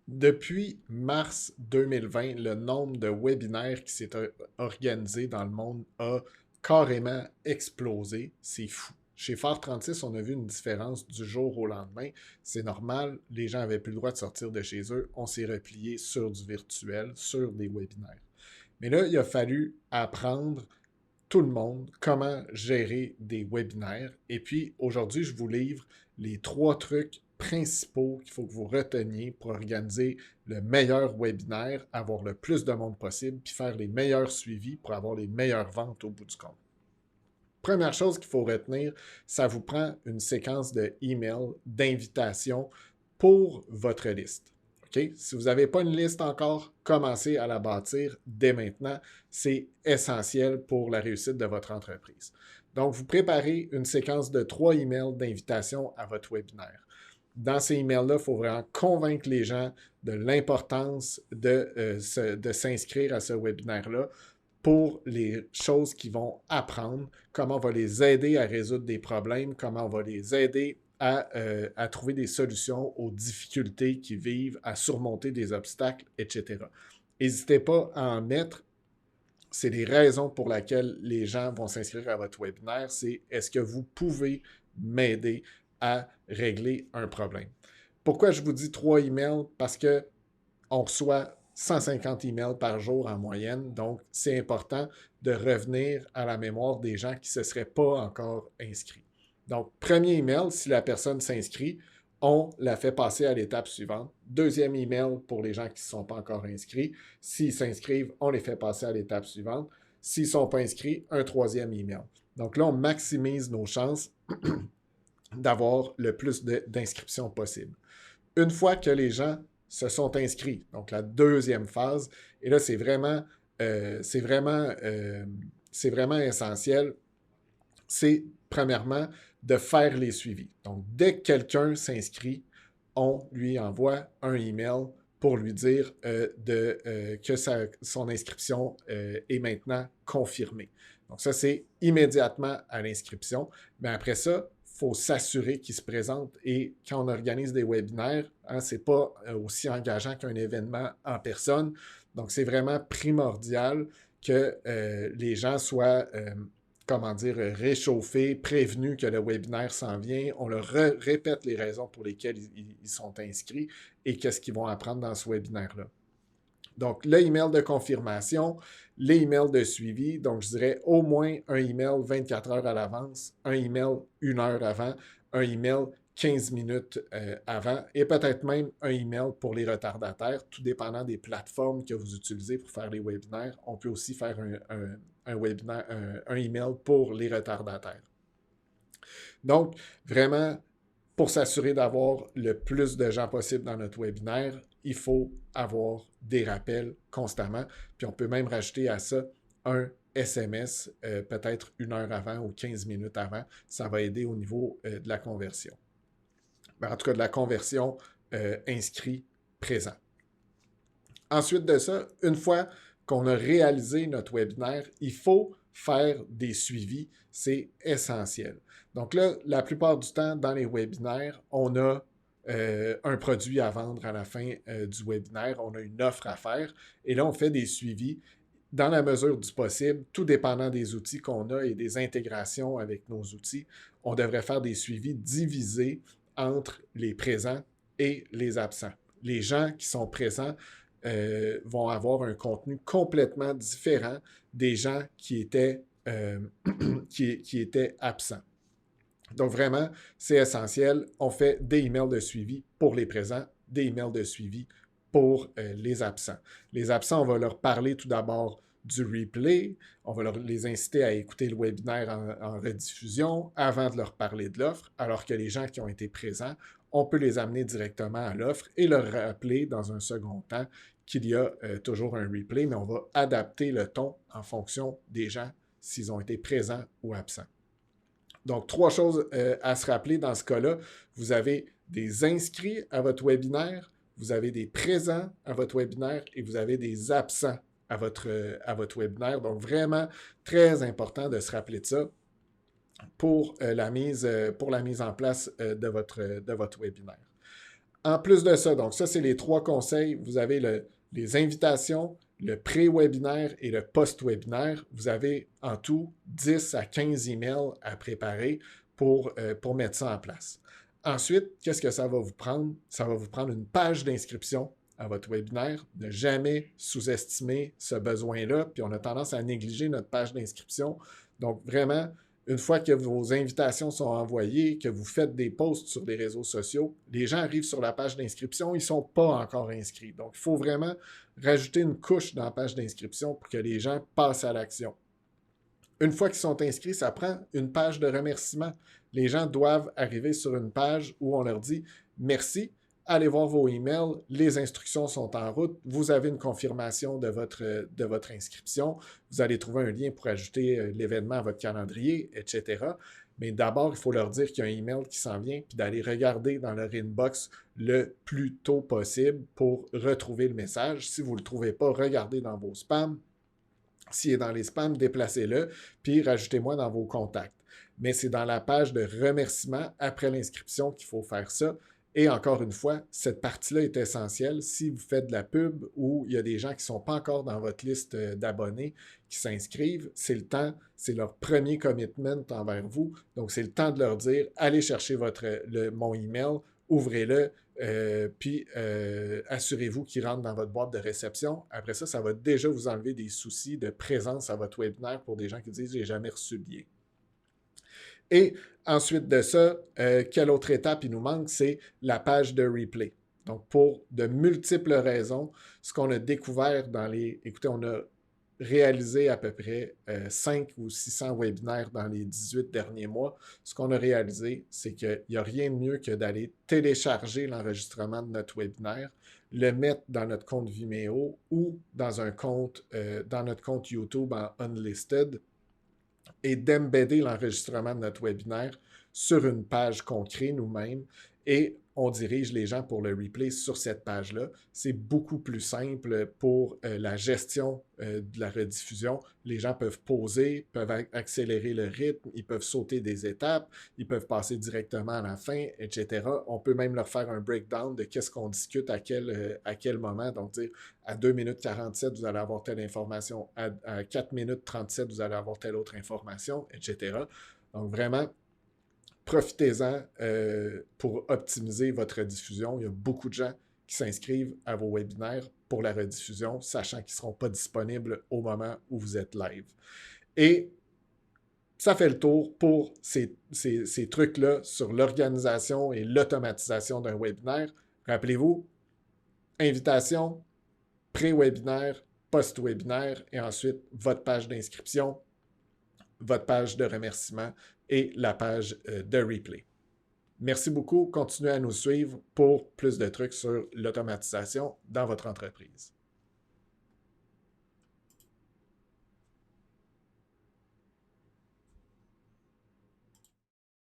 Depuis mars 2020, le nombre de webinaires qui s'est organisé dans le monde a carrément explosé. C'est fou. Chez Phare 36, on a vu une différence du jour au lendemain. C'est normal, les gens n'avaient plus le droit de sortir de chez eux. On s'est replié sur du virtuel, sur des webinaires. Mais là, il a fallu apprendre tout le monde comment gérer des webinaires. Et puis aujourd'hui, je vous livre les 3 trucs principaux qu'il faut que vous reteniez pour organiser le meilleur webinaire, avoir le plus de monde possible, puis faire les meilleurs suivis pour avoir les meilleures ventes au bout du compte. Première chose qu'il faut retenir, ça vous prend une séquence de emails d'invitation pour votre liste. Okay? Si vous n'avez pas une liste encore, commencez à la bâtir dès maintenant. C'est essentiel pour la réussite de votre entreprise. Donc, vous préparez une séquence de 3 emails d'invitation à votre webinaire. Dans ces emails-là, il faut vraiment convaincre les gens de l'importance de s'inscrire à ce webinaire-là pour les choses qu'ils vont apprendre, comment on va les aider à résoudre des problèmes, comment on va les aider à trouver des solutions aux difficultés qu'ils vivent, à surmonter des obstacles, etc. N'hésitez pas à en mettre. C'est les raisons pour lesquelles les gens vont s'inscrire à votre webinaire. C'est est-ce que vous pouvez m'aider à régler un problème? Pourquoi je vous dis 3 emails? Parce que on reçoit 150 emails par jour en moyenne, donc c'est important de revenir à la mémoire des gens qui ne se seraient pas encore inscrits. Donc, premier email, si la personne s'inscrit, on la fait passer à l'étape suivante. Deuxième email pour les gens qui ne sont pas encore inscrits. S'ils s'inscrivent, on les fait passer à l'étape suivante. S'ils ne sont pas inscrits, un troisième email. Donc là, on maximise nos chances d'avoir le plus d'inscriptions possible. Une fois que les gens se sont inscrits, donc la deuxième phase, et là, c'est vraiment essentiel, c'est premièrement de faire les suivis. Donc, dès que quelqu'un s'inscrit, on lui envoie un email pour lui dire que son inscription est maintenant confirmée. Donc, ça, c'est immédiatement à l'inscription. Mais après ça, il faut s'assurer qu'il se présente. Et quand on organise des webinaires, hein, ce n'est pas aussi engageant qu'un événement en personne. Donc, c'est vraiment primordial que les gens soient comment dire, réchauffés, prévenus que le webinaire s'en vient. On leur répète les raisons pour lesquelles ils sont inscrits et qu'est-ce qu'ils vont apprendre dans ce webinaire-là. Donc, le email de confirmation, les emails de suivi. Donc, je dirais au moins un email 24 heures à l'avance, un email 1 heure avant, un email 15 minutes avant et peut-être même un email pour les retardataires, tout dépendant des plateformes que vous utilisez pour faire les webinaires. On peut aussi faire un webinaire, un email pour les retardataires. Donc, vraiment, pour s'assurer d'avoir le plus de gens possible dans notre webinaire, il faut avoir des rappels constamment. Puis on peut même rajouter à ça un SMS, peut-être 1 heure avant ou 15 minutes avant. Ça va aider au niveau de la conversion. Ben, en tout cas, de la conversion inscrit-présent. Ensuite de ça, une fois qu'on a réalisé notre webinaire, il faut faire des suivis. C'est essentiel. Donc là, la plupart du temps, dans les webinaires, on a un produit à vendre à la fin du webinaire, on a une offre à faire, et là, on fait des suivis dans la mesure du possible, tout dépendant des outils qu'on a et des intégrations avec nos outils. On devrait faire des suivis divisés entre les présents et les absents. Les gens qui sont présents vont avoir un contenu complètement différent des gens qui étaient absents. Donc vraiment, c'est essentiel. On fait des emails de suivi pour les présents, des emails de suivi pour les absents. Les absents, on va leur parler tout d'abord du replay, on va les inciter à écouter le webinaire en rediffusion avant de leur parler de l'offre, alors que les gens qui ont été présents, on peut les amener directement à l'offre et leur rappeler dans un second temps qu'il y a toujours un replay, mais on va adapter le ton en fonction des gens s'ils ont été présents ou absents. Donc, 3 choses à se rappeler dans ce cas-là. Vous avez des inscrits à votre webinaire, vous avez des présents à votre webinaire et vous avez des absents à votre webinaire. Donc, vraiment, très important de se rappeler de ça pour la mise en place de votre webinaire. En plus de ça, donc ça, c'est les 3 conseils. Vous avez les invitations, le pré-webinaire et le post-webinaire. Vous avez en tout 10 à 15 emails à préparer pour mettre ça en place. Ensuite, qu'est-ce que ça va vous prendre? Ça va vous prendre une page d'inscription à votre webinaire. Ne jamais sous-estimer ce besoin-là, puis on a tendance à négliger notre page d'inscription. Donc, vraiment, une fois que vos invitations sont envoyées, que vous faites des posts sur les réseaux sociaux, les gens arrivent sur la page d'inscription, ils ne sont pas encore inscrits. Donc, il faut vraiment rajouter une couche dans la page d'inscription pour que les gens passent à l'action. Une fois qu'ils sont inscrits, ça prend une page de remerciement. Les gens doivent arriver sur une page où on leur dit « Merci ». Allez voir vos emails, les instructions sont en route, vous avez une confirmation de votre inscription, vous allez trouver un lien pour ajouter l'événement à votre calendrier, etc. Mais d'abord, il faut leur dire qu'il y a un email qui s'en vient, puis d'aller regarder dans leur inbox le plus tôt possible pour retrouver le message. Si vous ne le trouvez pas, regardez dans vos spams. S'il est dans les spams, déplacez-le, puis rajoutez-moi dans vos contacts. Mais c'est dans la page de remerciement après l'inscription qu'il faut faire ça. Et encore une fois, cette partie-là est essentielle. Si vous faites de la pub ou il y a des gens qui ne sont pas encore dans votre liste d'abonnés qui s'inscrivent, c'est le temps, c'est leur premier commitment envers vous. Donc, c'est le temps de leur dire, allez chercher mon email, ouvrez-le, puis assurez-vous qu'il rentre dans votre boîte de réception. Après ça, ça va déjà vous enlever des soucis de présence à votre webinaire pour des gens qui disent « j'ai jamais reçu le lien ». Et ensuite de ça, quelle autre étape il nous manque? C'est la page de replay. Donc, pour de multiples raisons, ce qu'on a découvert dans les... Écoutez, on a réalisé à peu près 5 ou 600 webinaires dans les 18 derniers mois. Ce qu'on a réalisé, c'est qu'il n'y a rien de mieux que d'aller télécharger l'enregistrement de notre webinaire, le mettre dans notre compte Vimeo ou dans notre compte YouTube en Unlisted, et d'embedder l'enregistrement de notre webinaire sur une page qu'on crée nous-mêmes et on dirige les gens pour le replay sur cette page-là. C'est beaucoup plus simple pour la gestion de la rediffusion. Les gens peuvent pauser, peuvent accélérer le rythme, ils peuvent sauter des étapes, ils peuvent passer directement à la fin, etc. On peut même leur faire un breakdown de qu'est-ce qu'on discute à quel moment. Donc, dire à 2 minutes 47, vous allez avoir telle information, à 4 minutes 37, vous allez avoir telle autre information, etc. Donc, vraiment, profitez-en pour optimiser votre rediffusion. Il y a beaucoup de gens qui s'inscrivent à vos webinaires pour la rediffusion, sachant qu'ils ne seront pas disponibles au moment où vous êtes live. Et ça fait le tour pour ces trucs-là sur l'organisation et l'automatisation d'un webinaire. Rappelez-vous, invitation, pré-webinaire, post-webinaire et ensuite votre page d'inscription, votre page de remerciement et la page de replay. Merci beaucoup. Continuez à nous suivre pour plus de trucs sur l'automatisation dans votre entreprise.